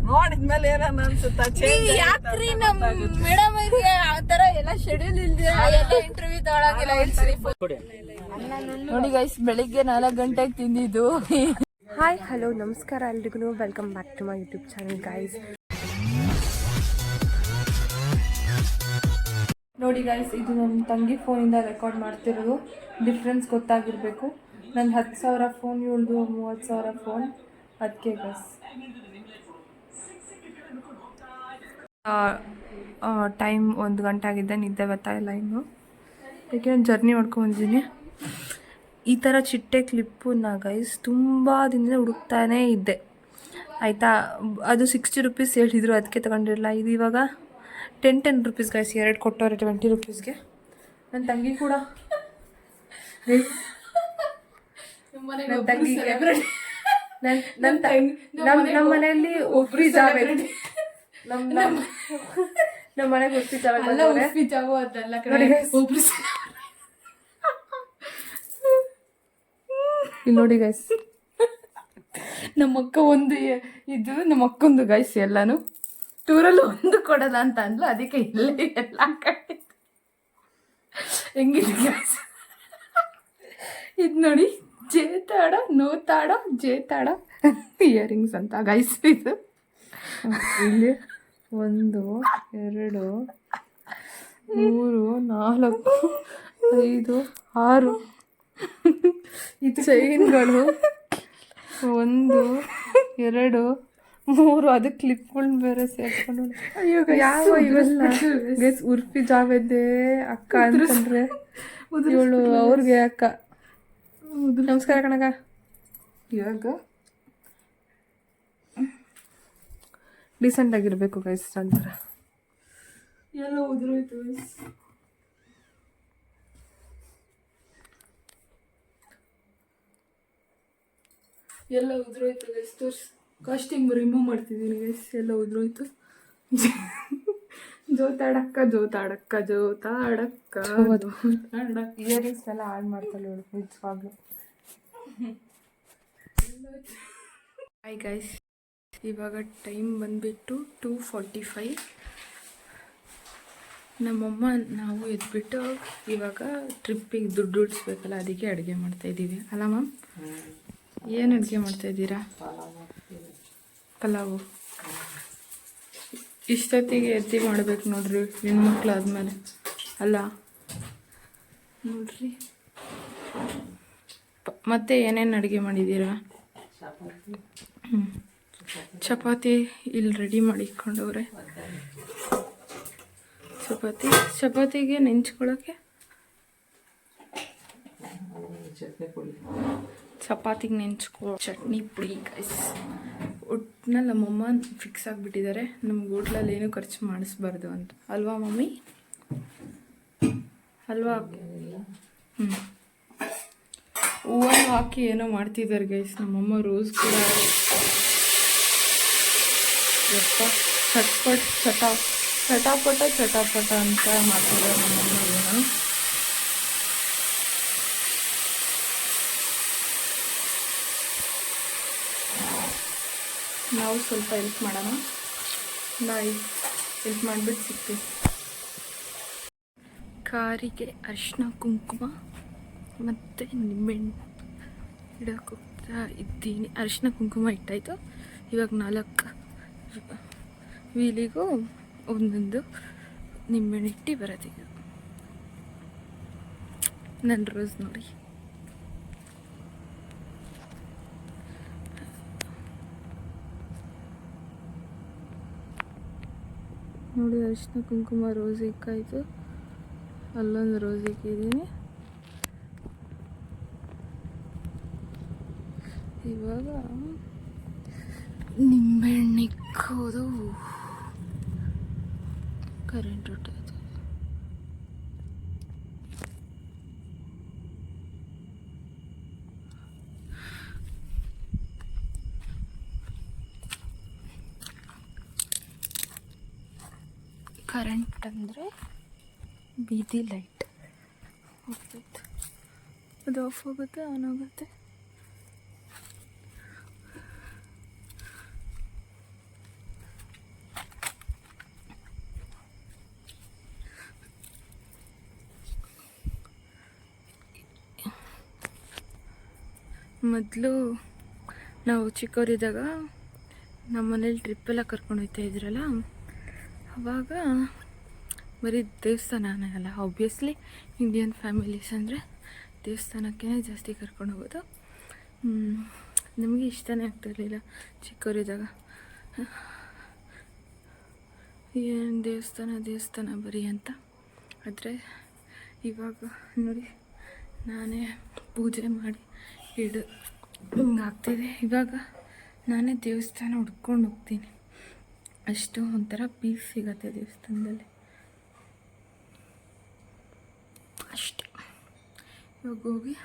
ನೋಡಿದ್ಮೇಲೆ ಏನೋ ಅನ್ಸುತ್ತಾ ಯಾಕ್ರಿ ನಮ್ ಮೇಡಮ್ ಆ ತರ ಎಲ್ಲ ಶೆಡ್ಯೂಲ್ ಇಲ್ದಿರ ಎಲ್ಲ ಇಂಟರ್ವ್ಯೂ ತಗೊಳಂಗಿಲ್ಲ ನೋಡಿ ಗೈಸ್ ಬೆಳಿಗ್ಗೆ 4 ಗಂಟೆಗೆ ತಿಂದಿದ್ದು. ಹಾಯ್ ಹಲೋ ನಮಸ್ಕಾರ ಎಲ್ರಿಗೂ, welcome back to my YouTube channel guys. ನೋಡಿ ಗೈಸ್, ಇದು ನನ್ನ ತಂಗಿ ಫೋನಿಂದ ರೆಕಾರ್ಡ್ ಮಾಡ್ತಿರೋದು. ಡಿಫ್ರೆನ್ಸ್ ಗೊತ್ತಾಗಿರಬೇಕು. ನನ್ನ 10,000 ಫೋನ್, ಇವಳ್ದು 30,000 ಫೋನ್. ಅದಕ್ಕೆ ಗೈಸ್ ಟೈಮ್ 1 ಗಂಟೆ ಆಗಿದೆ, ನಿದ್ದೆ ಬರ್ತಾಯಿಲ್ಲ ಇನ್ನು. ಯಾಕೆ ನಾನು ಜರ್ನಿ ಮಾಡ್ಕೊಂಡ್ಬಂದಿದ್ದೀನಿ. ಈ ಥರ ಚಿಟ್ಟೆ ಕ್ಲಿಪ್ಪನ್ನ ಗೈಸ್ ತುಂಬ ದಿನದಿಂದ ಹುಡುಕ್ತಾನೇ ಇದ್ದೆ ಆಯಿತಾ. ಅದು 60 ರುಪೀಸ್ ಹೇಳಿದರು, ಅದಕ್ಕೆ ತೊಗೊಂಡಿರಲಿಲ್ಲ. ಇದು ಇವಾಗ 10 ರುಪೀಸ್ ಗೈಸ್, 2 ಕೊಟ್ಟವ್ರೆ 20 ರುಪೀಸ್ಗೆ. ನನ್ನ ತಂಗಿ ಕೂಡ ನಮ್ಮ ತಂಗಿಗೆ ನಮ್ಮ ಮನೆಯಲ್ಲಿ ಒಬ್ಬರಿ ಜಾಬ್ ಇದೆ. ನಮ್ಮ ಮನೆಗೆ ಒಬ್ಬರಿ ಜಾಬ್ ಇಲ್ಲಿ ನೋಡಿ ಗೈಸ್, ನಮ್ಮಕ್ಕ ಒಂದು ಇದು ನಮ್ಮ ಅಕ್ಕೊಂದು ಗೈಸ್ ಎಲ್ಲಾನು ಟೂರಲ್ಲಿ ಒಂದು ಕೊಡಲ್ಲ ಅಂತ ಅಂದ್ಲು, ಅದಕ್ಕೆ ಇಲ್ಲೇ ಎಲ್ಲ ಕಟ್ಟಿದ್ದು. ಹೆಂಗಿದೆ ಗೈಸ್ ಇದು ನೋಡಿ, ಜೇತಾಡ ನೋತಾಡ ಜೇತಾಡ ಇಯರಿಂಗ್ಸ್ ಅಂತ ಗೈಸ್. ಇದು ಇಲ್ಲಿ 1 2 3 4 5 6 ಇದು ಚೈನ್ಗಳು 1 2 3. ಅದು ಕ್ಲಿಪ್ಗಳನ್ನ ಬೇರೆ ಸೇರ್ಕೊಂಡು ಯಾವ ಇವೆಲ್ಲ ಗೈಸ್. ಉರ್ಫಿ ಜಾವೇದೆ ಅಕ್ಕ ಅಂತಂದ್ರೆ ಇವಳು ಅವ್ರಿಗೆ ಅಕ್ಕ. ನಮಸ್ಕಾರ ಕಣಗ. ಇವಾಗ ಡೀಸೆಂಟ್ ಆಗಿರ್ಬೇಕು ಗೈಸ್ ಅಂತಾರೆ. ಎಲ್ಲ ಉದುರೋಯ್ತು ಗೈಸ್. ಎಲ್ಲ ಉದುರೋಯ್ತು ಗೈಸ್. ತೋರ್ಸಿ, ಕಾಸ್ಟ್ಯೂಮ್ ರಿಮೂವ್ ಮಾಡ್ತಿದ್ದೀನಿ ಗೈಸ್. ಎಲ್ಲ ಉದುರೋಯ್ತು. ಜೋತಾಡಕ್ಕ ಜೋತಾಡಕ್ಕ ಜೋತಾಡಕ್ಕ ಇಯರಿಂಗ್ಸ್ ಎಲ್ಲ ಆಡ್ ಮಾಡ್ತಾಳೆ ಇವಳು ನಿಜವಾಗ್ಲು. ಹಾಯ್ ಗೈಸ್, ಇವಾಗ ಟೈಮ್ ಬಂದುಬಿಟ್ಟು 2:45. ನಮ್ಮಮ್ಮ ನಾವು ಎದ್ಬಿಟ್ಟು ಇವಾಗ ಟ್ರಿಪ್ಪಿಗೆ ದುಡ್ಡು ಉಳಿಸ್ಬೇಕಲ್ಲ, ಅದಕ್ಕೆ ಅಡುಗೆ ಮಾಡ್ತಾಯಿದ್ದೀವಿ ಅಲ್ಲ ಮ್ಯಾಮ್? ಏನು ಅಡುಗೆ ಮಾಡ್ತಾಯಿದ್ದೀರಾ? ಪಲಾವು. ಇಷ್ಟೊತ್ತಿಗೆ ಎತ್ತಿ ಮಾಡ್ಬೇಕು ನೋಡ್ರಿ, ಹೆಣ್ಮಕ್ಳು ಆದಮೇಲೆ ಅಲ್ಲ ನೋಡ್ರಿ. ಮತ್ತೆ ಏನೇನು ಅಡುಗೆ ಮಾಡಿದ್ದೀರಾ? ಚಪಾತಿ ಇಲ್ಲಿ ರೆಡಿ ಮಾಡಿ ಇಟ್ಕೊಂಡವ್ರೆ. ಚಪಾತಿಗೆ ನೆಂಚ್ಕೊಳ್ಳೋಕ್ಕೆ ಚಪಾತಿಗೆ ಚಟ್ನಿ ಪುಡಿ ಗೈಸ್. ಒಟ್ಟಿನಲ್ಲಿ ನಮ್ಮಮ್ಮ ಫಿಕ್ಸ್ ಆಗಿಬಿಟ್ಟಿದ್ದಾರೆ, ನಮ್ಗೆ ಹೋಟ್ಲಲ್ಲಿ ಏನೂ ಖರ್ಚು ಮಾಡಿಸ್ಬಾರ್ದು ಅಂತ, ಅಲ್ವಾ ಮಮ್ಮಿ? ಅಲ್ವಾ? ಹೂವನ್ನು ಹಾಕಿ ಏನೋ ಮಾಡ್ತಿದ್ದಾರೆ ಗೈಸ್ ನಮ್ಮಮ್ಮ. ರೋಸ್ ಕೂಡ ಚಟಾಪಟ ಅಂತ ಮಾಡ್ತಿದ್ದಾರೆ ನಮ್ಮಮ್ಮ. ಏನೋ ನಾವು ಸ್ವಲ್ಪ ಹೆಲ್ಪ್ ಮಾಡೋಣ. ಬಾಯ್, ಹೆಲ್ಪ್ ಮಾಡಿಬಿಟ್ಟು ಸಿಗ್ತೀವಿ. ಕಾರಿಗೆ ಅರಿಶಿನ ಕುಂಕುಮ ಮತ್ತು ನಿಂಬೆಹಣ್ಣು ಇಡಕ್ಕೆ ಹೋಗ್ತಾ ಇದ್ದೀನಿ. ಅರಿಶಿನ ಕುಂಕುಮ ಇಟ್ಟಾಯಿತು. ಇವಾಗ 4 ವೀಲಿಗೂ ಒಂದೊಂದು ನಿಂಬೆಹಣ್ಣು ಇಟ್ಟು ಬರೋದೀಗ. ನನ್ನ ರೋಸ್ ನೋಡಿ. ನೋಡಿ, ಅರಿಶಿನ ಕುಂಕುಮ ರೋಸ್ ಇಕ್ಕಾಯಿತು. ಅಲ್ಲೊಂದು ರೋಸ್ ಇಕ್ಕಿದ್ದೀನಿ. ಇವಾಗ ನಿಂಬೆಹಣ್ಣು ಇಕ್ಕೋದು. ಕರೆಂಟ್ ಹೊಟ್ಟೋದು. ಕರೆಂಟ್ ಅಂದರೆ ಬೀದಿ ಲೈಟ್ ಹೋಗ್ತೈತೆ, ಅದು ಆಫ್ ಆಗುತ್ತೆ, ಆನ್ ಆಗುತ್ತೆ. ಮೊದಲು ನಾವು ಚಿಕ್ಕವರಿದ್ದಾಗ ನಮ್ಮ ಮನೇಲಿ ಟ್ರಿಪ್ಪೆಲ್ಲ ಕರ್ಕೊಂಡು ಹೋಗ್ತಾ ಇದ್ರಲ್ಲ, ಆವಾಗ ಬರೀ ದೇವಸ್ಥಾನನೇ ಅಲ್ಲ, ಆಬ್ವಿಯಸ್ಲಿ ಇಂಡಿಯನ್ ಫ್ಯಾಮಿಲೀಸ್ ಅಂದರೆ ದೇವಸ್ಥಾನಕ್ಕೇ ಜಾಸ್ತಿ ಕರ್ಕೊಂಡು ಹೋಗೋದು. ನಮಗೆ ಇಷ್ಟನೇ ಆಗ್ತಿರ್ಲಿಲ್ಲ ಚಿಕ್ಕವರಿದ್ದಾಗ. ಏನು ದೇವಸ್ಥಾನ ಬರೀ ಅಂತ. ಆದರೆ ಇವಾಗ ನೋಡಿ, ನಾನೇ ಪೂಜೆ ಮಾಡಿ ಹಿಂಗಾಗ್ತಿದೆ. ಇವಾಗ ನಾನೇ ದೇವಸ್ಥಾನ ಹುಡ್ಕೊಂಡು ಹೋಗ್ತೀನಿ. ಅಷ್ಟು ಒಂಥರ ಪೀಸ್ ಸಿಗತ್ತೆ ದೇವಸ್ಥಾನದಲ್ಲಿ ಅಷ್ಟೆ. ಇವಾಗ ಹೋಗಿ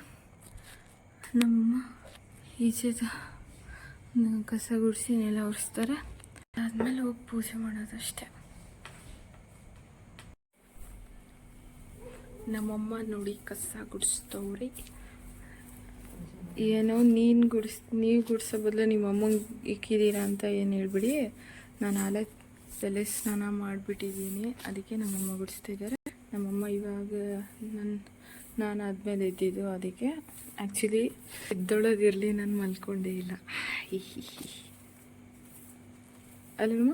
ನಮ್ಮ ಈಚೆದ ಕಸ ಗುಡಿಸಿ ನೆಲ ಒರೆಸ್ತಾರೆ, ಅದಾದಮೇಲೆ ಹೋಗಿ ಪೂಜೆ ಮಾಡೋದಷ್ಟೆ. ನಮ್ಮಮ್ಮ ನೋಡಿ ಕಸ ಗುಡಿಸ್ತವ್ರಿ. ಏನೋ ನೀವು ಗುಡಿಸೋ ಬದಲು ನಿಮ್ಮ ಅಮ್ಮಂಗೆ ಇಕ್ಕಿದ್ದೀರಾ ಅಂತ ಏನು ಹೇಳ್ಬಿಡಿ. ನಾನು ಆಲೆ ತಲೆ ಸ್ನಾನ ಮಾಡಿಬಿಟ್ಟಿದ್ದೀನಿ, ಅದಕ್ಕೆ ನಮ್ಮಮ್ಮ ಗುಡಿಸ್ತಿದ್ದಾರೆ. ನಮ್ಮಮ್ಮ ಇವಾಗ ನಾನು ಆದಮೇಲೆ ಎದ್ದಿದ್ದು, ಅದಕ್ಕೆ ಆ್ಯಕ್ಚುಲಿ ಎದ್ದೊಳೋದಿರಲಿ, ನಾನು ಮಲ್ಕೊಂಡೇ ಇಲ್ಲ. ಅಲ್ವಮ್ಮ?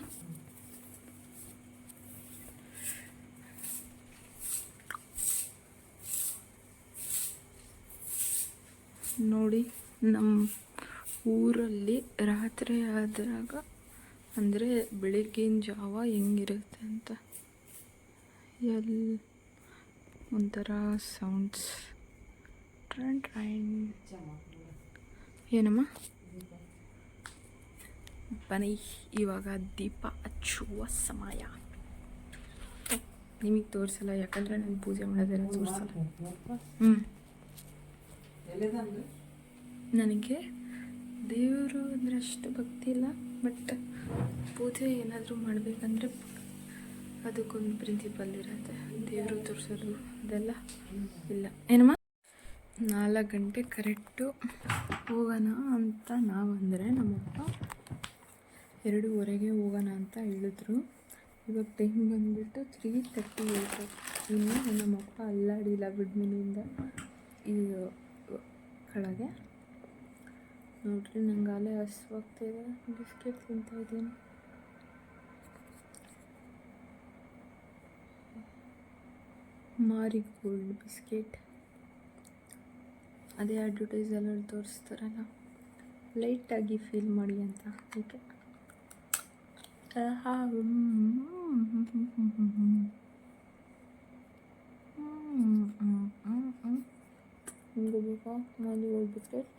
ನೋಡಿ, ನಮ್ಮ ಊರಲ್ಲಿ ರಾತ್ರಿ ಆದಾಗ ಅಂದರೆ ಬೆಳಗ್ಗಿನ ಜಾವ ಹೆಂಗಿರುತ್ತೆ ಅಂತ, ಒಂಥರ ಸೌಂಡ್ಸ್. ಟ್ರೈನ್ ಏನಮ್ಮ? ಬನ್ನಿ, ಇವಾಗ ದೀಪ ಹಚ್ಚುವ ಸಮಯ. ನಿಮಗೆ ತೋರಿಸಲ್ಲ, ಯಾಕಂದರೆ ನಾನು ಪೂಜೆ ಮಾಡೋದೆಲ್ಲ ತೋರಿಸಲ್ಲ. ನನಗೆ ದೇವರು ಅಂದರೆ ಅಷ್ಟು ಭಕ್ತಿ ಇಲ್ಲ, ಬಟ್ ಪೂಜೆ ಏನಾದರೂ ಮಾಡಬೇಕಂದ್ರೆ ಅದಕ್ಕೊಂದು ಪ್ರಿನ್ಸಿಪಲ್ ಇರುತ್ತೆ. ದೇವರು ತೋರಿಸೋದು ಅದೆಲ್ಲ ಇಲ್ಲ. ಏನಮ್ಮ? 4 ಗಂಟೆ ಕರೆಕ್ಟು ಹೋಗೋಣ ಅಂತ ನಾವಂದರೆ, ನಮ್ಮಪ್ಪ 2:15 ಹೋಗೋಣ ಅಂತ ಹೇಳಿದ್ರು. ಇವಾಗ ಟೈಮ್ ಬಂದುಬಿಟ್ಟು 3:38. ಇನ್ನೂ ನಮ್ಮಪ್ಪ ಅಲ್ಲಾಡಿಲ್ಲ ಬಿಡ್ಮನೆಯಿಂದ ಈ ಕೆಳಗೆ. ನೋಡ್ರಿ, ನಂಗೆ ಅಲ್ಲೇ ಹಸುವಾಗ್ತಿದೆ. ಬಿಸ್ಕೆಟ್ ತಿಂತಾಯಿದ್ದೀನಿ. ಮಾರಿಗೋಲ್ಡ್ ಬಿಸ್ಕೆಟ್, ಅದೇ ಅಡ್ವರ್ಟೈಸಲ್ಲಿ ತೋರಿಸ್ತಾರಲ್ಲ, ಲೈಟಾಗಿ ಫೀಲ್ ಮಾಡಿ ಅಂತ. ಓಕೆ, ಹಿಂಗೆ ಬೇಕಾ ಮಾರಿಗೋಲ್ಡ್ ಬಿಸ್ಕೆಟ್?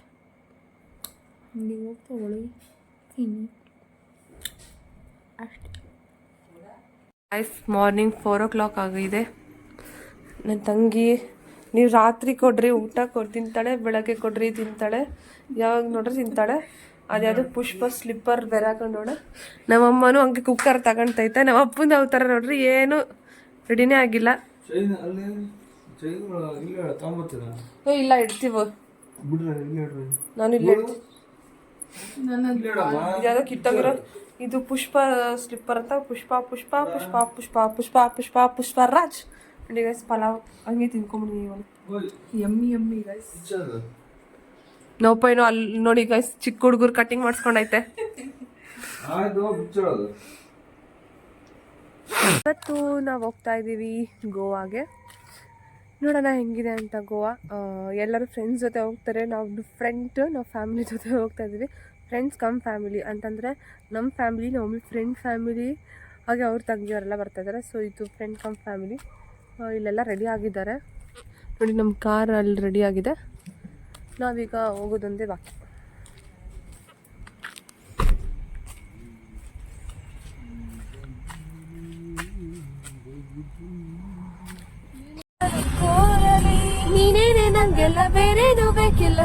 ಹಿಂಗೆ ಹೋಗಿ ತಗೊಳ್ಳಿ, ತಿನ್ನಿ ಅಷ್ಟೇ. ಮಾರ್ನಿಂಗ್ 4 o'clock ಆಗಿದೆ. ನನ್ನ ತಂಗಿ, ನೀವು ರಾತ್ರಿ ಕೊಡ್ರಿ ಊಟ ತಿಂತಾಳೆ, ಬೆಳಗ್ಗೆ ಕೊಡ್ರಿ ತಿಂತಾಳೆ, ಯಾವಾಗ ನೋಡ್ರಿ ತಿಂತಾಳೆ. ಅದ್ಯಾವುದು ಪುಷ್ಪ ಸ್ಲಿಪ್ಪರ್ ಬೇರೆ ಹಾಕೊಂಡೋಳೆ. ನಮ್ಮಮ್ಮನೂ ಹಂಗೆ ಕುಕ್ಕರ್ ತಗೊಂತೈತೆ. ನಮ್ಮ ಅಪ್ಪನ ಥರ ನೋಡ್ರಿ, ಏನು ರೆಡಿನೇ ಆಗಿಲ್ಲ. ಇಲ್ಲ, ಇಡ್ತೀವ ನಾನು ಇಲ್ಲ ಯಾವುದೋ ಕಿತ್ತೋಗಿರೋ ಇದು ಪುಷ್ಪ ಸ್ಲಿಪ್ಪರ್ ಅಂತ. ಪುಷ್ಪ ರಾಜ್ ಗೈಸ್. ಪಲಾವ್ ಹಂಗೆ ತಿನ್ಕೊಂಬಿಡಿ. Yummy guys. ನೋಪೇನೋ ಅಲ್ಲಿ ನೋಡಿ ಗೈಸ್, ಚಿಕ್ಕ ಹುಡುಗರು ಕಟಿಂಗ್ ಮಾಡಿಸ್ಕೊಂಡೈತೆ. ಇವತ್ತು ನಾವು ಹೋಗ್ತಾ ಇದ್ದೀವಿ ಗೋವಾಗೆ. ನೋಡೋಣ ಹೆಂಗಿದೆ ಅಂತ ಗೋವಾ. ಎಲ್ಲರೂ ಫ್ರೆಂಡ್ಸ್ ಜೊತೆ ಹೋಗ್ತಾರೆ, ನಾವು ಫ್ಯಾಮಿಲಿ ಜೊತೆ ಹೋಗ್ತಾ ಇದ್ದೀವಿ. ಫ್ರೆಂಡ್ಸ್ ಕಮ್ ಫ್ಯಾಮಿಲಿ ಅಂತಂದರೆ ನಮ್ಮ ಫ್ಯಾಮಿಲಿ, ನಮ್ಮ ಫ್ರೆಂಡ್ ಫ್ಯಾಮಿಲಿ, ಹಾಗೆ ಅವ್ರ ತಂಗಿಯವರೆಲ್ಲ ಬರ್ತಾಯಿದ್ದಾರೆ. ಸೊ ಇದು ಫ್ರೆಂಡ್ ಕಮ್ ಫ್ಯಾಮಿಲಿ. ಇಲ್ಲೆಲ್ಲ ರೆಡಿ ಆಗಿದ್ದಾರೆ ನೋಡಿ, ನಮ್ಮ ಕಾರ್ ಅಲ್ಲಿ ರೆಡಿ ಆಗಿದೆ. ನಾವೀಗ ಹೋಗೋದೊಂದೇ ಬಾಕಿ. ನೀನೇನೆ ನಂಗೆಲ್ಲ, ಬೇರೇನು ಬೇಕಿಲ್ಲ.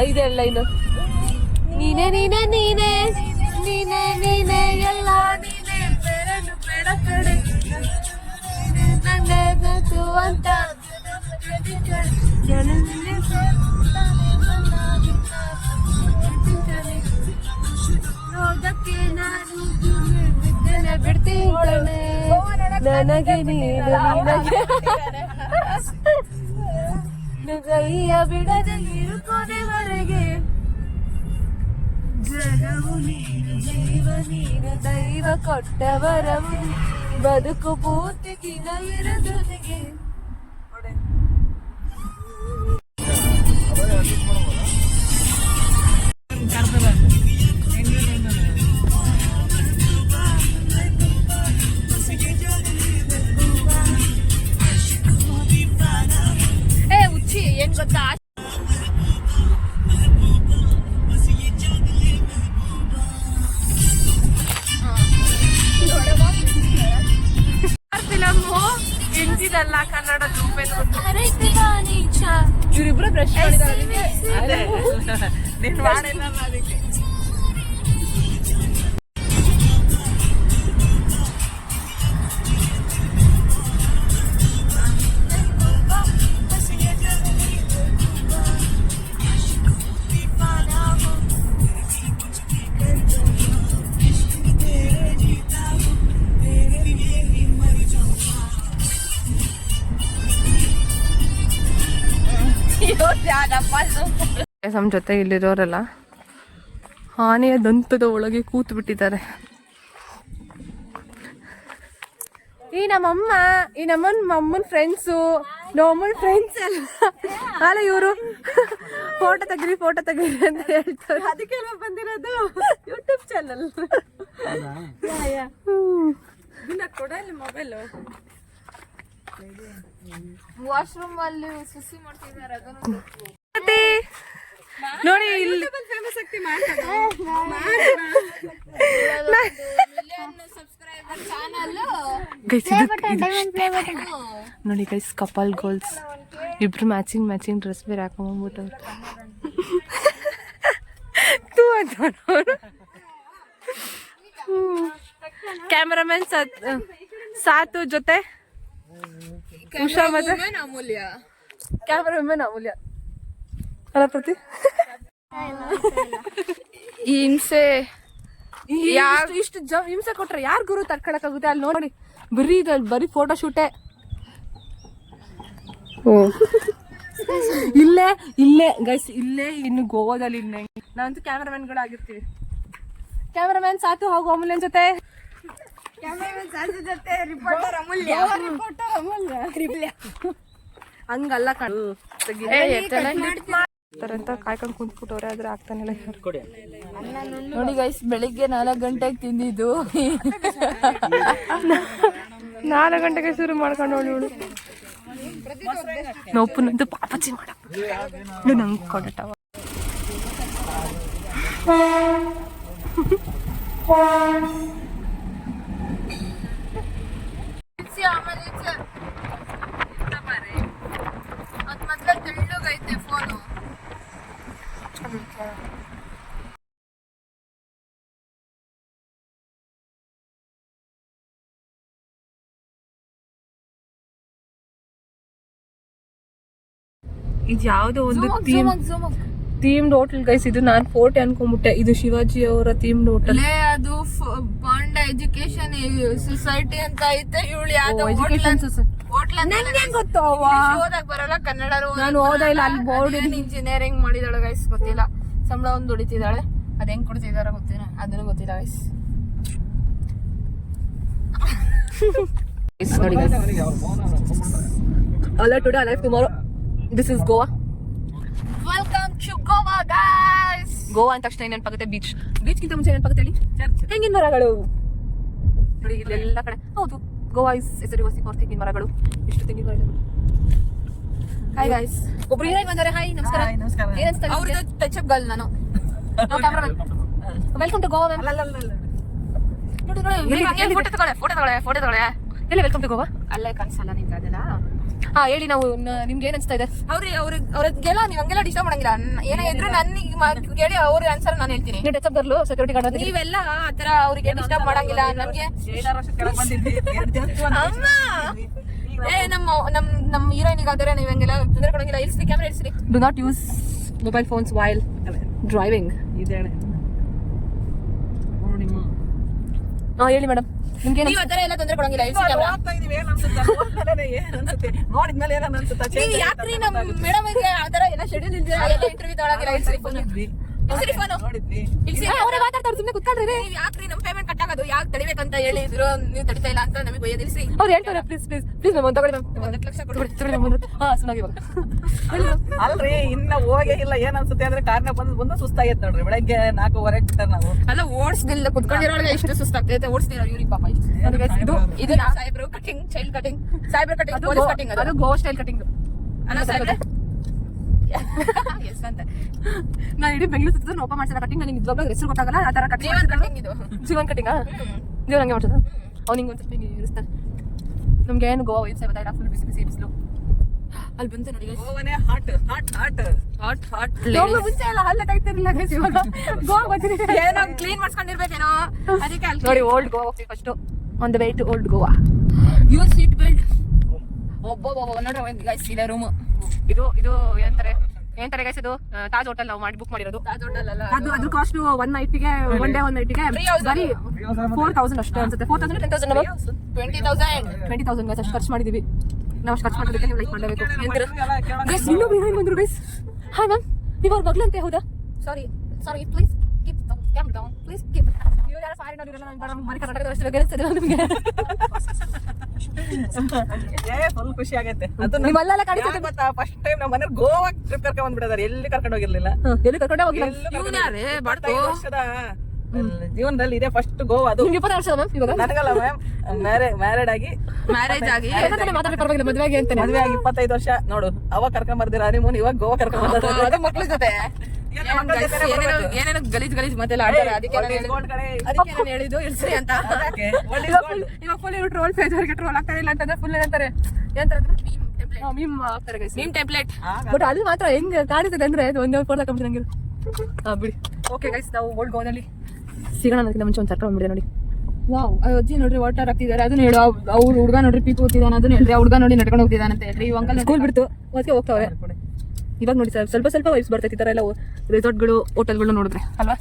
ಇದೆಲ್ಲ ಇನ್ನು ನೀನೇ ನೀನೇ ನೀನೇ ನೀನೇ ನೀನೇ ಎಲ್ಲ ನೀನೇ, ಬೇರೇನು ಬೇಡ ಕಡೆ ನಂಗೆ ಬೇಕು ಅಂತ ನೋಡಕ್ಕೆ ನಾನು ಬಿಡ್ತೀನಿ ನನಗೆ ನೀನು ಕೈಯ ಬಿಡದೆ ಇರುಕೋದೆವರೆಗೆ ಜಗವು ನೀನು ಜೀವ ನೀನು ದೈವ ಕೊಟ್ಟ ವರವು ಬದುಕು ಪೂರ್ತಿ ದಿನ ಇರದೊಂದಿಗೆ. ಹುಚ್ಚಿ ಏನ್ ಗೊತ್ತಾ, ಫಿಲಮ್ಮು ಹಿಂದಿದಲ್ಲ ಕನ್ನಡ ಇವರಿಬ್ರು ಬ್ರಷ್ ಮಾಡಿದ್ದಾರೆ. ನಮ್ಮ ಜೊತೆ ಇಲ್ಲಿರೋರೆಲ್ಲ ಆನೆಯ ದಂತದ ಒಳಗೆ ಕೂತು ಬಿಟ್ಟಿದ್ದಾರೆ. ಈ ನಮ್ಮಮ್ಮನ ಫ್ರೆಂಡ್ಸು, ನಮ್ಮಮ್ಮನ ಫ್ರೆಂಡ್ಸ್ ಅಲ್ಲ ಇವರು. ಫೋಟೋ ತೆಗೀರಿ ಅಂತ ಹೇಳ್ತಾರೆ. ಅದಕ್ಕೆ ಬಂದಿರೋದು ಯೂಟ್ಯೂಬ್ ಚಾನಲ್. ಕೊಡಲ್ಲ ಮೊಬೈಲು. ವಾಶ್ರೂಮ್ ಅಲ್ಲಿ ಸುಸಿ ಮಾಡ್ತಿದ್ದಾರೆ. ನೋಡಿ ಇಲ್ಲಿ ನೋಡಿ ಗೈಸ್, ಕಪಲ್ ಗೋಲ್ಸ್ ಇಬ್ರು ಮ್ಯಾಚಿಂಗ್ ಡ್ರೆಸ್ ಬೇರೆ ಹಾಕೊಂಡ್ಬಿಟ್ಟವ್ರು. ಕ್ಯಾಮರಾಮನ್ ಸಾತು ಜೊತೆ ಉಷಾ ಮತ್ತೆ ಕ್ಯಾಮರಾಮನ್ ಅಮೂಲ್ಯ ಅಲ್ಲ ಪ್ರತಿ. ಈ ಹಿಂಸೆ ಇಷ್ಟು ಹಿಂಸೆ ಕೊಟ್ರೆ ಯಾರು ಗುರು ತಡ್ಕೊಳಕ್ಕಾಗುತ್ತೆ? ಅಲ್ಲಿ ನೋಡಿ ಬರೀ ಫೋಟೋ ಶೂಟೇ. ಇಲ್ಲೇ ಗೈಸ್, ಇಲ್ಲೇ ಇನ್ನು ಗೋವಾದಲ್ಲಿ ಇನ್ನೇ ನಾವಂತೂ ಕ್ಯಾಮರಾಮನ್ಗಳು ಆಗಿರ್ತೀವಿ. ಕ್ಯಾಮರಾಮನ್ ಸಾತು ಹೋಗು ಅಮೂಲ್ಯನ್ ಜೊತೆ. ಹಂಗಲ್ಲ ಅಂತ ಕಾಯ್ಕೊಂಡು ಕುಂತ್ಬಿಟ್ಟವ್ರೆ, ಆದ್ರೆ ಆಗ್ತಾನಿಲ್ಲ. ನೋಡಿ ಗೈಸ್, ಬೆಳಿಗ್ಗೆ 4 ಗಂಟೆಗೆ ತಿಂದಿದ್ದು 4 ಗಂಟೆಗೆ ಶುರು ಮಾಡ್ಕೊಂಡು ನೋಡಿ ನೋಪುನಂತೂ ಪಾಪಚ್ಚಿ ಮಾಡ ನಂಗೆ ಕೊಡಟವ. ತೆಳ್ಳಗೈತೆ ಫೋನು. ಇದು ಯಾವ್ದೋ ಒಂದು ಥೀಮ್ಡ್ ಹೋಟೆಲ್ ಗೈಸ್. ಇದು ನಾನು ಫೋಟೋ ಅನ್ಕೊಂಡ್ಬಿಟ್ಟೆ. ಇದು ಶಿವಾಜಿ ಅವರ ಥೀಮ್ಡ್ ಹೋಟೆಲ್. ಅದು ಪಾಂಡ ಎಜುಕೇಶನ್ ಸೊಸೈಟಿ ಅಂತ ಐತೆ. ಇವಳು ಎಜುಕೇಶನ್ ಓದಕ್ ಬರಲ್ಲ ಕನ್ನಡ. ನಾನು ಓದ ಇಲ್ಲ. ಅಲ್ಲಿ ಬೋರ್ಡ್ ಇಂಜಿನಿಯರಿಂಗ್ ಮಾಡಿದಾಳೆ ಗೈಸ್, ಗೊತ್ತಿಲ್ಲ. ಸಂಬಳ ಒಂದು ದುಡಿತಿದ್ದಾಳೆ. ಅದ್ ಹೆಂಗ್ ಕೊಡ್ತಿದಾರ ಗೊತ್ತಿಲ್ಲ, ಅದನ್ನು ಗೊತ್ತಿಲ್ಲ ಗೈಸ್. ನೋಡಿ alive today, alive tomorrow. This is Goa. Welcome to Goa guys. Goa ಅಂದ ತಕ್ಷಣ ನೆನಪಾಗುತ್ತೆ ಬೀಚ್. ಬೀಚ್ಗಿಂತ ಮುಂಚೆ ನೆನಪಾಗುತ್ತೆ ಹೇಳಿ ತೆಂಗಿನ ಮರಗಳು. ನೋಡಿ ಇಲ್ಲೆಲ್ಲ ಕಡೆ. ಹೌದು, ಗೋವಾ ಇಸ್ ಹೆಸರುವಾಸಿ ಫಾರ್ ತೆಂಗಿನ ಮರಗಳು. ಎಷ್ಟು ತೆಂಗಿನ ಮರಗಳು. Hi guys. ಒಬ್ರು ಹೀರೋಯಿನ್ ಬಂದರೆ. ಹಾಯ್, ನಮಸ್ಕಾರ. ಏನ್ ಅನ್ಸ್ತಾ ಇದೆ? ಅವ್ರದ್ದು ಟಚ್ ಅಪ್ ಗರ್ಲ್ ನಾನು. Welcome to Goa ma'am. Photo ತಗೊಳ್ಳೆ. ಎಲ್ಲಿ ವೆಲ್ಕಮ್ ಟು ಗೋವಾ? ಅಲ್ಲೇ ಕನ್ಸಲ್ಲ ನಿಂತದಲ್ಲ. ಹಾ ಹೇಳಿ, ನಾವು ನಿಮ್ಗೆ ಏನ್ ಅನ್ಸ್ತಾ ಇದೆ? ಅವ್ರಿಗೆಲ್ಲ ನೀವು ಹಂಗೆಲ್ಲ ಡಿಸ್ಟರ್ಬ್ ಮಾಡಂಗಿಲ್ಲ. ಏನೇ ಇದ್ರು ನನಗೆ ಕೇಳಿ ಅವ್ರ ಆನ್ಸರ್ ನಾನು ಹೇಳ್ತೀನಿ. ನೀವು touch up girl, security guard. ನೀವೆಲ್ಲ ಆತರ ಅವ್ರಿಗೆ ಡಿಸ್ಟರ್ಬ್ ಮಾಡಂಗಿಲ್ಲ. ನಮ್ಗೆ ಅಮ್ಮ ನಮ್ಮ ಹೀರೋಯಿನಿಗೆ ಆದರೆ ನೀವು ಹಂಗೆಲ್ಲ ತೊಂದರೆ ಕೊಡಂಗಿಲ್ಲ. ಇಳಿಸ್ರಿ, ಕ್ಯಾಮ್ರಾ ಇಳಿಸ್ರಿ. Do not use mobile phones while driving. ಹಾ ಹೇಳಿ ಮೇಡಮ್. ನಿಮ್ಗೆ ನೀವ್ ಆತರ ಎಲ್ಲ ತೊಂದ್ರೆ ಕೊಡಂಗಿಲ್ಲ ಹೋಗ್ತಾ ಇದೀವಿ ಏನ್ ಅನ್ಸುತ್ತೆ ಏನ್ ಅನ್ಸುತ್ತೆ ನೋಡಿದ್ಮೇಲೆ ಏನ್ ಅನ್ಸುತ್ತೆ ಯಾಕ್ರಿ ನಮ್ ಮೇಡಮ್ ಆತರ ಎಲ್ಲ ಶೆಡ್ಯೂಲ್ ಇಲ್ದಿರ ಇಂಟರ್ವ್ಯೂ ತಗೊಳಗಿಲ್ಲ ನೋಡಿದ್ವಿ ಅವರೇ ಮಾತಾಡ್ತಾರೆ ಸುಮ್ಮನೆ ಕುತ್ಕೊಳ್ರಿ ನೀವ್ ಯಾಕ್ರಿ ನಮ್ ಪೇಮೆಂಟ್ ಕಟ್ ಆಗೋದು ಯಾಕೆ ತಡಿಬೇಕಂತ ಹೇಳಿದ್ರು ನೀವು ತಡಿತಾ ಇಲ್ಲ ಅಂತ ನಮಗೆ ಬೈಯೋದಿಲ್ಸಿ ಅವ್ರು ಹೇಳ್ತಾರೆ ಪ್ಲೀಸ್ ಪ್ಲೀಸ್ ಪ್ಲೀಸ್ ಮ್ಯಾಮ್ ಒಂದು ತಗೊಳ್ಳಿ ಮ್ಯಾಮ್ 1 ಲಕ್ಷ ಕೊಡ್ಬಿಡಿ ಹಾ ಸುಮ್ಮನೆ ಇವಾಗ ಅಲ್ರಿ ಇನ್ನ ಹೋಗೇ ಇಲ್ಲ ಏನ್ ಅನ್ಸುತ್ತೆ ಅಂದ್ರೆ ಕಾರ್ನ ಬಂದು ಸುಸ್ತಾಗೈತೆ ನೋಡ್ರಿ ಬೆಳಗ್ಗೆ 4:30 ಬಿಟ್ಟಾರ ನಾವು ಅಲ್ಲ ಓಡಿಸ್ದಿಲ್ಲ ಕುತ್ಕೊಂಡಿರೋಳಗೆ ಎಷ್ಟು ಸುಸ್ತಾಗ್ತೈತೆ ಓಡಿಸ್ತೀರ ಇವ್ರಿಗೆ ಪಾಪ ಇದು ನಾ ಸಾಹೇಬ್ರು ಕಟಿಂಗ್ ಚೈಲ್ಡ್ ಕಟಿಂಗ್ ಸಾಹೇಬ್ರು ಕಟಿಂಗ್ ಪೊಲೀಸ್ ಕಟಿಂಗ್ ಅದು ಗೋವಾ ಸ್ಟೈಲ್ ಕಟಿಂಗ್ ಅಲ್ಲ ಸಾಹೇಬ್ರೆ ಎಸ್ ಅಂತ ನಾನು ಇಡೀ ಬೆಂಗಳೂರು ಸುತ್ತಿದ್ರು ಓಪನ್ ಮಾಡ್ಸಿದ ಕಟಿಂಗ್ ನನಗೆ ಇದ್ವಾಗ ಹೆಸರು ಗೊತ್ತಾಗಲ್ಲ ಆ ತರ ಕಟಿಂಗ್ ಕಟಿಂಗ್ ಇದು ಜೀವನ್ ಕಟಿಂಗ್ ಜೀವನ್ ಹಂಗೆ ಮಾಡ್ಸೋದು ಅವ್ನು ಹಿಂಗೆ ಒಂದು ಸ್ವಲ್ಪ ಹಿಂಗೆ ಇರಿಸ್ತಾರೆ ನಮ್ಗೆ ಏನು ಗೋವಾ ವೈಬ್ಸ್ ಗೊತ್ತಾಯಿಲ್ಲ ಫುಲ್ ಬಿಸಿ ಬಿಸಿ ಬಿಸಿಲು ಅಲ್ಲಿ ಬಂತು ನೋಡಿ ಗೋವಾನೇ hot hot hot hot hot Goa ಮುಂಚೆ ಎಲ್ಲ ಹಲ್ಲ ತೆಗಿತಿರ್ಲಿಲ್ಲ guys, ಇವಾಗ ಗೋವಾ ಗೊತ್ತಿದೆ ಏನೋ ಕ್ಲೀನ್ ಮಾಡ್ಸ್ಕೊಂಡಿರ್ಬೇಕೇನೋ ಅದಕ್ಕೆ ಅಲ್ಲಿ ನೋಡಿ ಓಲ್ಡ್ ಗೋವಾ ಹೋಗ್ತೀವಿ first on the way to old Goa use seat belt ಒಬ್ಬೊಬ್ಬ ನೋಡ್ರಿ ಗೈಸ್ ಇದೆ ರೂಮ್ ಇದು ಇದು ಏನಂತಾರೆ ಗೈಸ್ ಇದು ತಾಜ್ ಹೋಟೆಲ್ ನಾವು ಮಾಡಿ ಬುಕ್ ಮಾಡಿರೋದು ತಾಜ್ ಹೋಟೆಲ್ ಅಲ್ಲ ಅದು ಅದ್ರ ಕಾಸ್ಟ್ ಒನ್ ನೈಟಿಗೆ ಒನ್ ಡೇ ಒನ್ ನೈಟಿಗೆ ಬರೀ 4,000 ಅಷ್ಟೇ ಅನ್ಸುತ್ತೆ 4,000 10,000 ನಮ್ಮ 20,000 ಗೈಸ್ ಅಷ್ಟು ಖರ್ಚು ಮಾಡಿದೀವಿ ನಾವು ಅಷ್ಟು ಖರ್ಚು ಮಾಡೋದಕ್ಕೆ ನೀವು ಲೈಕ್ ಮಾಡಬೇಕು ಗೈಸ್ ಇನ್ನೂ ಬೇರೆ ಬಂದ್ರು ಗೈಸ್ ಹಾಯ್ ಮ್ಯಾಮ್ ಇವಾಗ ಮಗ್ಲಂತೆ ಹೌದಾ sorry please keep cam down please keep ನೀವು ಯಾರು ಫಾರಿನ್ ಅವರಿರಲ್ಲ ನಾನು ಬರೀ ಕರ್ನಾಟಕದಷ್ಟು ಗೆಲ್ಲಿಸ್ತದೆ ನಿಮಗೆ ಫುಲ್ ಖುಷಿ ಆಗೈತೆ ಅದು ನಿಮ್ಮಲ್ಲೆಲ್ಲ ಕಾಣಿಸುತ್ತೆ ಗೊತ್ತಾ ಫಸ್ಟ್ ಟೈಮ್ ನಮ್ಮ ಮನೇಲಿ ಗೋವಾ ಟ್ರಿಪ್ ಕರ್ಕೊಂಡ್ ಬಂದ್ಬಿಟ್ಟಿದ್ದಾರೆ ಎಲ್ಲಿ ಕರ್ಕೊಂಡು ಹೋಗಿರ್ಲಿಲ್ಲ ಎಲ್ಲಿ ಕರ್ಕೊಂಡೇ ಹೋಗಿಲ್ಲ ಇವ್ನ್ಯಾರೇ ಬಾಡ್ಕೋ 25 ವರ್ಷದ ಜೀವನದಲ್ಲಿ ಇದೆ ಫಸ್ಟ್ ಗೋವಾ ಅದು ನಿಮ್ಗೆ 20 ವರ್ಷ ಮ್ಯಾಮ್ ಇವಾಗ ನನಗಲ್ಲ ಮ್ಯಾಮ್ ಮ್ಯಾರೇಡ್ ಆಗಿ ಮ್ಯಾರೇಜ್ ಆಗಿ ಮಾತಾಡಿ ಪರವಾಗಿಲ್ಲ ಮದುವೆ ಆಗಿ ಅಂತಾನೆ ಮದ್ವೆ ಆಗಿ 25 ವರ್ಷ ನೋಡು ಅವಾಗ ಕರ್ಕೊಂಡ್ ಬರ್ದಿರ ಹನಿಮೂನ್ ಇವಾಗ ಗೋವಾ ಕರ್ಕೊಂಡ್ ಬಂದ ಅದು ಮಕ್ಳ ಜೊತೆ ಏನೇನೋ ಗಲೀಜ್ ಮತ್ತೆಲ್ಲ ಆಡ್ತಾರೆ ಅದಕ್ಕೆ ನಾನು ಹೇಳಿದ್ದು ಇರ್ಸ್ರಿ ಅಂತ ಇವಾಗ ಫುಲ್ ಇವ್ರು ಟ್ರೋಲ್ ಪೇಜ್ ಅವ್ರಿಗೆ ಟ್ರೋಲ್ ಆಗ್ತಾರೆ ಇಲ್ಲ ಅಂತಂದ್ರೆ ಫುಲ್ ಏನಂತಾರೆ ಮೀಮ್ ಆಗ್ತಾರೆ ಗೈಸ್ ನಿಮ್ ಟೆಂಪ್ಲೇಟ್ ಬಟ್ ಅಲ್ಲಿ ಮಾತ್ರ ಹೆಂಗ್ ಕಾಣಿಸ್ತದೆ ಅಂದ್ರೆ ಅದು ಒಂದೇ ಫೋಟೋ ಕಂಪ್ಲೀಟ್ ಹಂಗಿಲ್ಲ ಬಿಡಿ ಓಕೆ ಗೈಸ್ ನಾವು ಓಲ್ಡ್ ಗೋವಾದಲ್ಲಿ ಸಿಗೋಣ ಅನ್ನೋದಕ್ಕಿಂತ ಮುಂಚೆ ಒಂದು ಸರ್ಕ ಬಂದ್ಬಿಡಿ ನೋಡಿ ವಾವ್ ಅಜ್ಜಿ ನೋಡ್ರಿ ವಾಟರ್ ಹಾಕ್ತಿದ್ದಾರೆ ಅದನ್ನ ಹೇಳು ಅವ್ರು ಹುಡುಗ ನೋಡ್ರಿ ಪೀಕ್ ಹೋಗ್ತಿದ್ದಾನೆ ಅದನ್ನ ಹೇಳ್ರಿ ಹುಡುಗ ನೋಡಿ ನಡ್ಕೊಂಡು ಹೋಗ್ತಿದ್ದಾನೆ ಅಂತ ಹೇಳ್ರಿ ಇವ್ ಅಂಕಲ್ ಸ್ಕೂಲ್ ಬಿಡ್ತು ಅದಕ್ಕೆ ಹೋಗ್ತಾವ್ರೆ ಇವಾಗ ನೋಡಿ ಸರ್ ಸ್ವಲ್ಪ ವೈಬ್ಸ್ ಬರ್ತೈತಿ ಈ ಥರ ಎಲ್ಲ ರೆಸಾರ್ಟ್ಗಳು ಹೋಟೆಲ್ಗಳು ನೋಡಿದ್ರೆ ಅಲ್ವಾ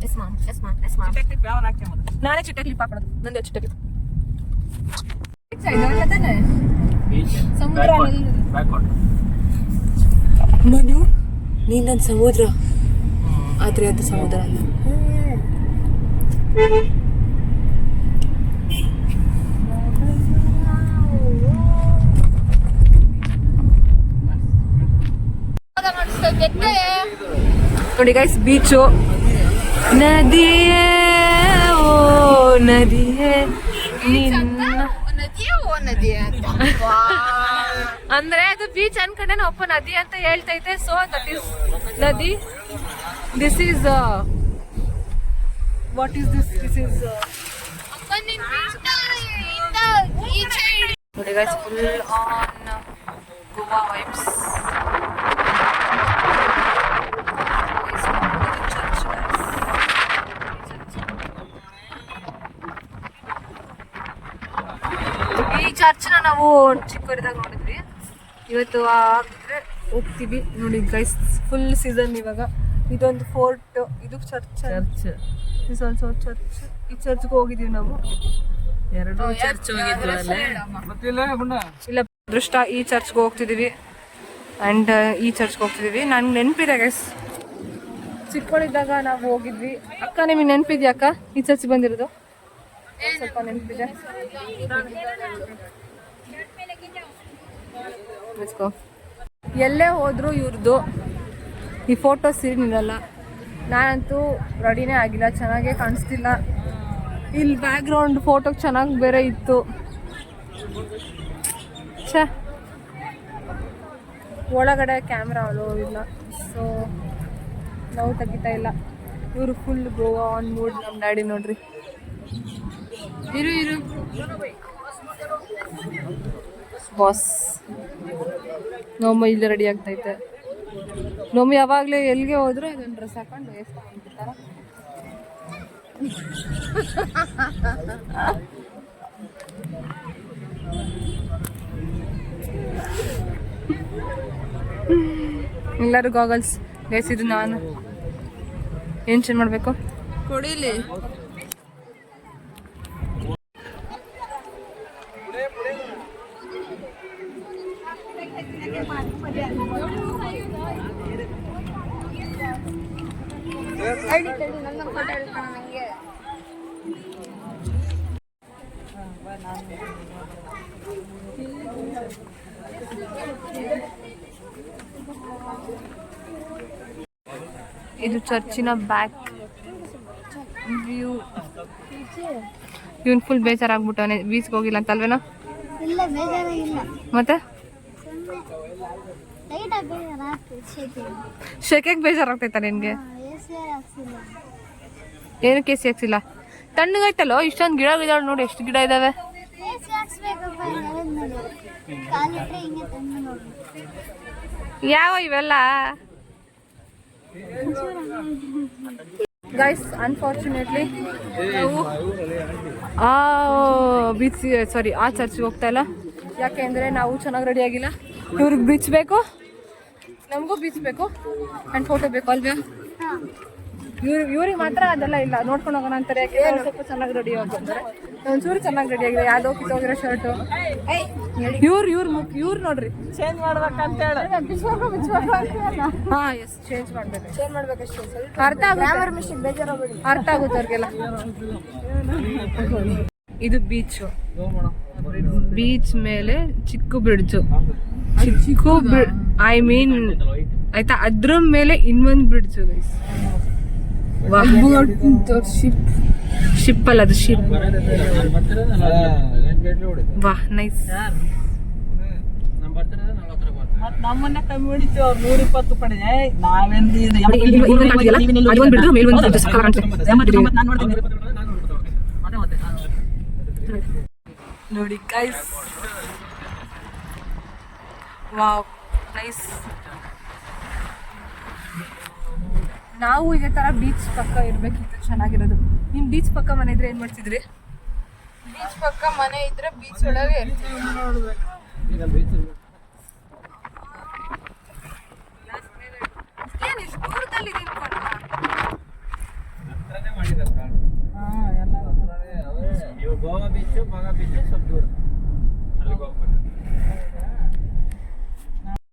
ಎಸ್ ಮ್ಯಾಮ್ ನಾನೇ ಚಿಟ್ಟೆ ಕ್ಲಿಪ್ ಹಾಕೋದು ನಂದೇ ಚಿಟ್ಟೆ ಕ್ಲಿಪ್ ಸಮುದ್ರ ಮನು ನೀನ್ ನನ್ನ ಸಮುದ್ರ ಆದ್ರೆ ಅದು ಸಮುದ್ರ ಅಲ್ಲ ನೋಡಿ ಗೈಸ್ ಬೀಚು ನದಿಯೇ ಓ ನದಿಯೇ ನಿನ್ನ ಅಂದ್ರೆ ಅದು ಬೀಚ್ ಅನ್ಕೊಂಡೆ ಒಪ್ಪ ನದಿ ಅಂತ ಹೇಳ್ತೈತೆ ಸೊ ದಟ್ ಈಸ್ ನದಿ this is what is this is ನೋಡಿ guys full on Goa vibes ಈ ಚರ್ಚ್ನ ನಾವು ಚಿಕ್ಕವರಿದಾಗ ನೋಡಿದ್ವಿ ಇವತ್ತು ಆಗಿದ್ರೆ ಹೋಗ್ತೀವಿ ನೋಡಿ ಗೈಸ್ ಫುಲ್ ಸೀಸನ್ ಇವಾಗ ಇದೊಂದು ಫೋರ್ಟ್ ಇದು ಚರ್ಚ್ ಇಸ್ ಆಲ್ಸೋ ಚರ್ಚ್ ಈ ಚರ್ಚ್ಗೆ ಹೋಗಿದೀವಿ ನಾವು ಎರಡು ಚರ್ಚ್ ಹೋಗಿದ್ವಿ ಇಲ್ಲ ದೃಷ್ಟ ಈ ಚರ್ಚ್ಗೆ ಹೋಗ್ತಿದೀವಿ ಆ್ಯಂಡ್ ಈ ಚರ್ಚ್ಗೆ ಹೋಗ್ತಿದೀವಿ ನನ್ಗೆ ನೆನಪಿದೆ ಗೈಸ್ ಚಿಕ್ಕವಳಿದ್ದಾಗ ನಾವು ಹೋಗಿದ್ವಿ ಅಕ್ಕ ನಿಮಗೆ ನೆನಪಿದ್ಯಾ ಅಕ್ಕ ಈ ಚರ್ಚ್ಗೆ ಬಂದಿರೋದು ಸ್ವಲ್ಪ ನೆನಪಿದೆ ಎಲ್ಲೇ ಹೋದ್ರು ಇವ್ರದ್ದು ಈ ಫೋಟೋ ಸೀನಿರಲ್ಲ ನಾನಂತೂ ರೆಡಿನೇ ಆಗಿಲ್ಲ ಚೆನ್ನಾಗೇ ಕಾಣಿಸ್ತಿಲ್ಲ ಇಲ್ಲಿ ಬ್ಯಾಕ್ಗ್ರೌಂಡ್ ಫೋಟೋ ಚೆನ್ನಾಗಿ ಬೇರೆ ಇತ್ತು ಛೇ ಒಳಗಡೆ ಕ್ಯಾಮ್ರಾ ಅಲೋ ಇಲ್ಲ ಸೊ ನಾವು ತೆಗಿತಾ ಇಲ್ಲ ಇವರು ಫುಲ್ ಗೋವಾ ಆನ್ ಮೂಡ್ ನಮ್ಮ ಡ್ಯಾಡಿ ನೋಡ್ರಿ ಇರು ಬಾಸ್ ನಮ್ಮಮ್ಮ ಇಲ್ಲೇ ರೆಡಿ ಆಗ್ತೈತೆ ನಮ್ಮಮ್ಮ ಯಾವಾಗಲೇ ಎಲ್ಲಿಗೆ ಹೋದ್ರು ಅದೊಂದು ಡ್ರೆಸ್ ಹಾಕೊಂಡು ಎಸ್ಕೊಂಡ್ಬಿಡ್ತಾರ ಎಲ್ಲರೂ ಗಾಗಲ್ಸ್ ಗೈಸ್ ಇದು ನಾನು ಏನು ಚೇಂಜ್ ಮಾಡಬೇಕು ಕೊಡಿಲಿ ಇದು ಚರ್ಚಿನ ಬ್ಯಾಕ್ ವ್ಯೂ. ಇವನ್ ಫುಲ್ ಬೇಜಾರಾಗ್ಬಿಟ್ಟವನೆ ಬೀಚ್ಗೆ ಹೋಗಿಲ್ಲ ಅಂತ ಅಲ್ವೇನೋ? ಇಲ್ಲ ಬೇಜಾರಾಗಿಲ್ಲ, ಮತ್ತೆ ಶೆಕೆಗೆ ಬೇಜಾರಾಗ್ತೈತ ನಿನ್ಗೆ? ಏನಕ್ಕೆ ಎಸಿ ಹಾಕ್ಸಿಲ್ಲ? ತಣ್ಣಗಾಯ್ತಲ್ಲೋ, ಇಷ್ಟೊಂದು ಗಿಡ ಇದಾವೆ ನೋಡಿ, ಎಷ್ಟು ಗಿಡ ಇದಾವೆ. ಯಾವ ಇವೆಲ್ಲ ಗೈಸ್? ಅನ್ಫಾರ್ಚುನೇಟ್ಲಿ ನಾವು ಬೀಚ್ ಸಾರಿ ಆ ಚರ್ಚ್ಗೆ ಹೋಗ್ತಾ ಇಲ್ಲ. ಯಾಕೆ ಅಂದರೆ ನಾವು ಚೆನ್ನಾಗಿ ರೆಡಿ ಆಗಿಲ್ಲ. ಇವ್ರಿಗೆ ಬೀಚ್ ಬೇಕು, ನಮಗೂ ಬೀಚ್ ಬೇಕು ಆ್ಯಂಡ್ ಫೋಟೋ ಬೇಕು ಅಲ್ವೇ? ಇವ್ರಿಗೆ ಮಾತ್ರ ಅದೆಲ್ಲ ಇಲ್ಲ, ನೋಡ್ಕೊಂಡು ಹೋಗೋಣ ಅಂತಾರೆ. ಯಾಕೆ ಸ್ವಲ್ಪ ಚೆನ್ನಾಗಿ ರೆಡಿ ಹೋಗ್ತಾರೆ, ಒಂಚೂರು ಚೆನ್ನಾಗಿ ರೆಡಿ ಆಗಿದೆ. ಯಾವುದೋ ಕಿತ್ತೋಗಿರೋ ಶರ್ಟು. ಇವ್ರು ನೋಡ್ರಿ ಚೇಂಜ್ ಮಾಡ್ಬೇಕಂತ ಹೇಳಿ ಹಾಂ ಎಸ್ ಚೇಂಜ್ ಮಾಡ್ಬೇಕಷ್ಟೇ. ಅರ್ಥ ಆಗುತ್ತೆ ಅವ್ರಿಗೆಲ್ಲ. ಇದು ಬೀಚು, ಬೀಚ್ ಮೇಲೆ ಚಿಕ್ಕ ಬ್ರಿಡ್ಜು, ಐ ಮೀನ್ ಆಯ್ತಾ, ಅದ್ರ ಮೇಲೆ ಇನ್ನೊಂದು ಬ್ರಿಡ್ಜು ಗೈಸ್. ಶಿಪ್ ಅಲ್ಲ ಅದು, ಶಿಪ್. ವಾಹ್ ನೈಸ್. ನಮ್ಮನ್ನ ಕಮ್ಮಿ ಹೊಡಿತೀವಿ, ಅವ್ರು 120 ಪಡೆದೆ. ನಾವೆಂದು ನೋಡಿ ಗೈಸ್, ವಾವ್ ನೈಸ್. ನಾವು ಇದೇ ತರ ಬೀಚ್ ಪಕ್ಕ ಇರ್ಬೇಕಿತ್ತು, ಚೆನ್ನಾಗಿರೋದು. ನಿಮ್ ಬೀಚ್ ಪಕ್ಕ ಮನೆ ಇದ್ರೆ ಏನ್ ಮಾಡ್ತಿದ್ರಿ? ಬೀಚ್ ಪಕ್ಕ ಮನೆ ಇದ್ರೆ ಬೀಚ್ ಒಳಗೆ ಇರ್ತೀವಿ. ಗೋವಾ ಬೀಚು, ಬಾಗಾ ಬೀಚು ಸ್ವಲ್ಪ ದೂರ.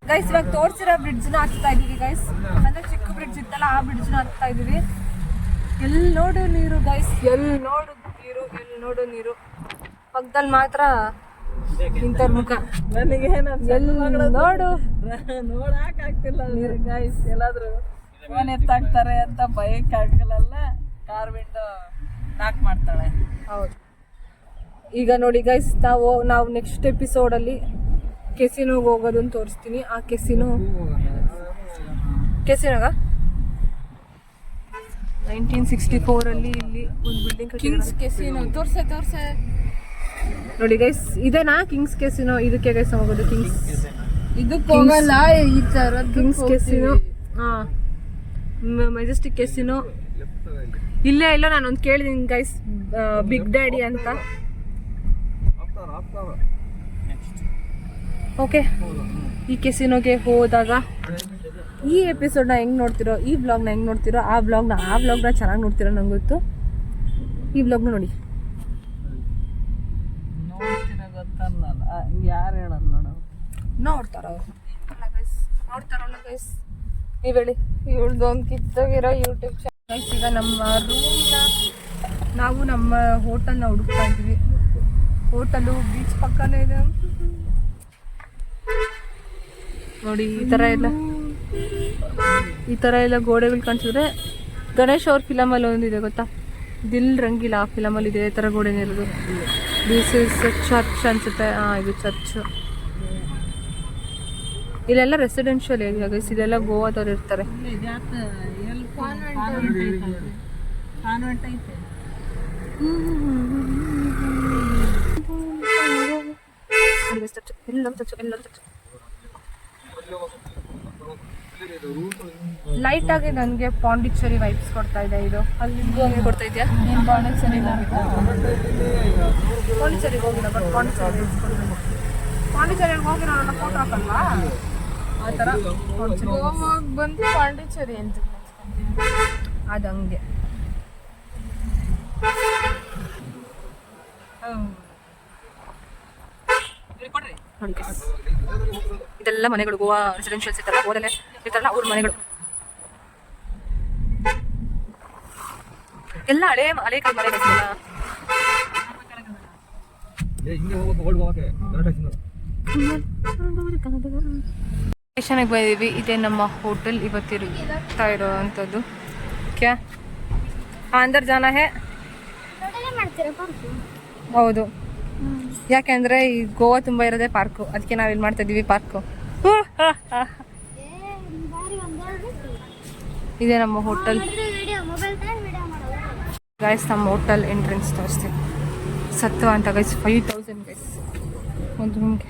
ಗೈಸ್ ಇವಾಗ ತೋರ್ಸಿರೋ ಬ್ರಿಡ್ಜ್ನ ಹತ್ತಾ ಇದೀವಿ ಗೈಸ್. ಅಂದ್ರೆ ಚಿಕ್ಕ ಬ್ರಿಡ್ಜ್ ಇತ್ತಲ್ಲ, ಆ ಬ್ರಿಡ್ಜ್ನ ಹತ್ತಾ ಇದೀವಿ. ಎಲ್ಲಿ ನೋಡು ನೀರು ಗೈಸ್, ಎಲ್ಲಿ ನೋಡು ನೀರು. ಪಕ್ಕದಲ್ಲಿ ಮಾತ್ರ ಇಂಥವ್ರ ಮುಖ. ನನಗೆ ಎಲ್ಲಿ ನೋಡು ನೋಡಕ್ ಆಗ್ತಿಲ್ಲ ಗೈಸ್. ಎಲ್ಲಾದ್ರೂ ಫೋನ್ ಎತ್ತಾಕ್ತಾರೆ ಅಂತ ಬೈಕ್ ಆಗಲ್ಲ, ಕಾರ್ ವಿಂಡೋ ನಾಕ್ ಮಾಡ್ತಾಳೆ. ಹೌದು. ಈಗ ನೋಡಿ ಗೈಸ್, ನಾವು ನೆಕ್ಸ್ಟ್ ಎಪಿಸೋಡಲ್ಲಿ ಕೆಸಿನೋಗೆ ಹೋಗೋದನ್ನು ತೋರಿಸ್ತೀನಿ. ಆ ಕೆಸಿನೋಗ 1964 ಇಲ್ಲಿ ಒಂದು ಬಿಲ್ಡಿಂಗ್ ಕಿಂಗ್ಸ್ ಕೆಸಿನೋ ತೋರ್ಸೆ ನೋಡಿ ಗೈಸ್. ಇದೇನಾ ಕಿಂಗ್ಸ್ ಕೆಸಿನೋ? ಇದಕ್ಕೆ ಗೈಸ್ ಹೋಗೋದು ಕಿಂಗ್ಸ್. ಇದಕ್ಕೆ ಹೋಗಲ್ಲ, ಈ ತರ ಕಿಂಗ್ಸ್ ಕೆಸಿನೋ. ಹಾಂ, ಮೆಜೆಸ್ಟಿಕ್ ಕೆಸಿನೋ ಇಲ್ಲೇ ಇಲ್ಲ. ನಾನೊಂದು ಕೇಳಿದ್ದೀನಿ ಗೈಸ್, ಬಿಗ್ ಡ್ಯಾಡಿ ಅಂತ. ಓಕೆ, ಈ ಕೆಸಿನೋಗೆ ಹೋದಾಗ ಈ ಎಪಿಸೋಡ್ನ ಹೆಂಗೆ ನೋಡ್ತಿರೋ, ಈ ವ್ಲಾಗ್ನ ಹೆಂಗೆ ನೋಡ್ತಿರೋ, ಆ ವ್ಲಾಗ್ನ ಚೆನ್ನಾಗಿ ನೋಡ್ತಿರೋ ನಂಗೆ ಗೊತ್ತು. ಈ ವ್ಲಾಗ್ನ ನೋಡಿ. ಗೊತ್ತಲ್ಲ, ಯಾರು ಹೇಳೋದು ನೋಡು. ನೋಡ್ತಾರಲ್ಲ ಗೈಸ್, ನೀವು ಹೇಳಿ. ಇವ್ರದ್ದೊಂದು ಕಿತ್ತೋಗಿರೋ ಯೂಟ್ಯೂಬ್ ಚಾನಲ್. ಈಗ ನಮ್ಮ ರೂಮ್ನ ನಾವು ನಮ್ಮ ಹೋಟೆಲ್ನ ಹುಡುಕ್ತಾ ಇದ್ವಿ. ಹೋಟೆಲು ಬೀಚ್ ಪಕ್ಕನೇ ಇದೆ ನೋಡಿ. ಈ ಥರ ಎಲ್ಲ ಗೋಡೆಗಳು ಕಾಣಿಸಿದ್ರೆ ಗಣೇಶ್ ಅವ್ರ ಫಿಲಮಲ್ಲಿ ಒಂದಿದೆ ಗೊತ್ತಾ, ದಿಲ್ ರಂಗಿಲ್ಲ, ಆ ಫಿಲಮಲ್ಲಿ ಇದೆ ಈ ಥರ ಗೋಡೆನೇ ಇರೋದು. ದಿಸ್ ಇಸ್ ಚರ್ಚ್ ಅನ್ಸುತ್ತೆ. ಇದು ಚರ್ಚ್. ಇಲ್ಲೆಲ್ಲ ರೆಸಿಡೆನ್ಷಿಯಲ್ ಏರಿಯಾ ಗೈಸ್. ಇದೆಲ್ಲ ಗೋವಾದವ್ರು ಇರ್ತಾರೆ. ಲೈಟ್ ಆಗಿ ನನಗೆ ಪಾಂಡಿಚೇರಿ ವೈಬ್ಸ್ ಕೊಡ್ತಾ ಇದೆ ಇದು. ಅಲ್ಲಿಗೂ ಹಂಗೆ ಕೊಡ್ತಾ ಇದೆಯಾ? ನೀನು ಪಾಂಡಿಚೇರಿಗೆ ಹೋಗಿಲ್ಲ, ಬಟ್ ಪಾಂಡಿಚೇರಿ ವೈಬ್ಸ್ ಕೊಡ್ತಾ. ಪಾಂಡಿಚೇರಿಗೆ ಹೋಗಿ ನಾನು ಫೋಟೋ ಹಾಕಲ್ವಾ ಆ ಥರ. ಗೋವಾಗೆ ಬಂದು ಪಾಂಡಿಚೇರಿ ಅಂತ ಅದು ಹಂಗೆ. ಇದೆಲ್ಲ ಮನೆಗಳು, ಗೋವಾ ರೆಸಿಡೆನ್ಷಿಯಲ್ಸ್ ಇರ್ತಾರಲ್ಲ, ಗೋದಲ್ಲೇ ಇರ್ತಾರಲ್ಲ ಅವ್ರ ಮನೆಗಳು. ಎಲ್ಲ ಹಳೆ ಹಳೆ ಕಾಲ ಮನೆ ಕಟ್ಸಿಲ್ಲ. ಸ್ಟೇಷನ್ಗೆ ಬಂದಿದ್ದೀವಿ. ಇದೇ ನಮ್ಮ ಹೋಟೆಲ್ ಇವತ್ತಿರುತ್ತಾ ಇರೋವಂಥದ್ದು. ಕ್ಯಾ ಅಂದರ್ ಜಾನ ಹೇ. ಹೌದು, ಯಾಕೆಂದ್ರೆ ಈ ಗೋವಾ ತುಂಬ ಇರೋದೇ ಪಾರ್ಕು, ಅದಕ್ಕೆ ನಾವಿಲ್ಲಿ ಮಾಡ್ತಾ ಇದೀವಿ ಪಾರ್ಕು. ಇದೇ ನಮ್ಮ ಹೋಟೆಲ್ ಗೈಸ್. ನಮ್ಮ ಹೋಟೆಲ್ ಎಂಟ್ರೆನ್ಸ್ ತೋರಿಸ್ತೀವಿ. ಸತ್ವ ಅಂತ ಗೈಸ್, 5000 ಗೈಸ್ ಒಂದು ರೂಮ್ಗೆ.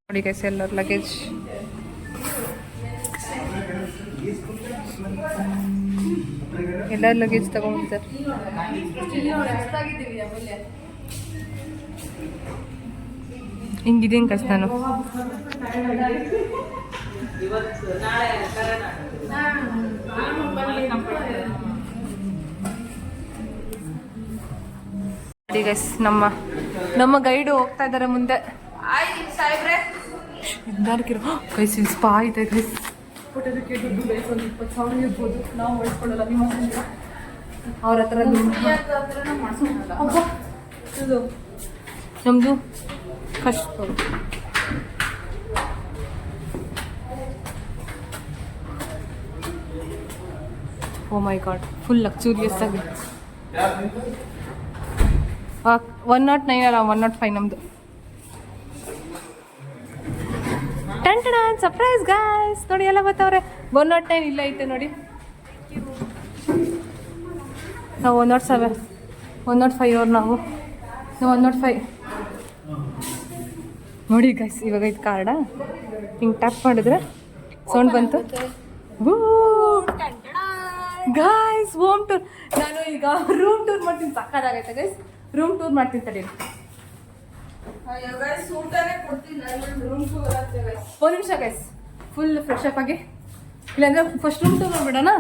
ನೋಡಿ ಗೈಸ್, ಎಲ್ಲರ ಲಗೇಜ್. ಎಲ್ಲರ ಲಗೇಜ್ ತಗೊಂಡಿದ್ದಾರೆ. ಹಿಂಗಿದ್ದೀನಿ ಕಷ್ಟ ನಾನು. ನೋಡಿ ಗೈಸ್, ನಮ್ಮ ಗೈಡು ಹೋಗ್ತಾ ಇದ್ದಾರೆ ಮುಂದೆ. ಗೈಸ್ ಇಲ್ಲಿ ಸ್ಪಾ ಇದೆ ಗೈಸ್. ಫೋಟೋದಕ್ಕೆ ದುಡ್ಡು ಗೈಸ್ ಒಂದು 20,000 ಇರ್ಬೋದು. ನಾವು ಮಾಡಿಸ್ಕೊಳ್ಳಲ್ಲ, ನಿಮ್ಮ ಅವ್ರ ಹತ್ರ ನಮ್ಮದು ಕಷ್ಟ. ಓ ಮೈ ಗಾಡ್, ಫುಲ್ ಲಕ್ಸುರಿಯಸ್ ಆಗಿ. 109 ಅಲ್ಲ 105 ನಮ್ಮದು. ಸರ್ಪ್ರೈಸ್ ಗಾಯ್ಸ್, ನೋಡಿ ಎಲ್ಲ ಬರ್ತಾವ್ರೆ. 109 ಇಲ್ಲ ಐತೆ ನೋಡಿ. ನಾವು 107 105 ಅವ್ರು ನಾವು 105 ನೋಡಿ ಗೈಸ್. ಇವಾಗ ಇದು ಕಾರ್ಡ ಹಿಂಗೆ ಟ್ಯಾಪ್ ಮಾಡಿದ್ರೆ ಸೌಂಡ್ ಬಂತು. Guys home tour. ನಾನು ಈಗ ರೂಮ್ ಟೂರ್ ಮಾಡ್ತೀನಿ. ಸಕ್ಕದಾಗೈತೆ ಗೈಸ್, ರೂಮ್ ಟೂರ್ ಮಾಡ್ತೀನಿ ತಡೀರಿ. ಒಂದು ನಿಮಿಷ ಗೈಸ್, ಫುಲ್ ಫ್ರೆಶ್ ಅಪ್ ಆಗಿ. ಇಲ್ಲಾಂದ್ರೆ ಫಸ್ಟ್ ರೂಮ್ ಟೂರ್ ಮಾಡ್ಬಿಡೋಣ.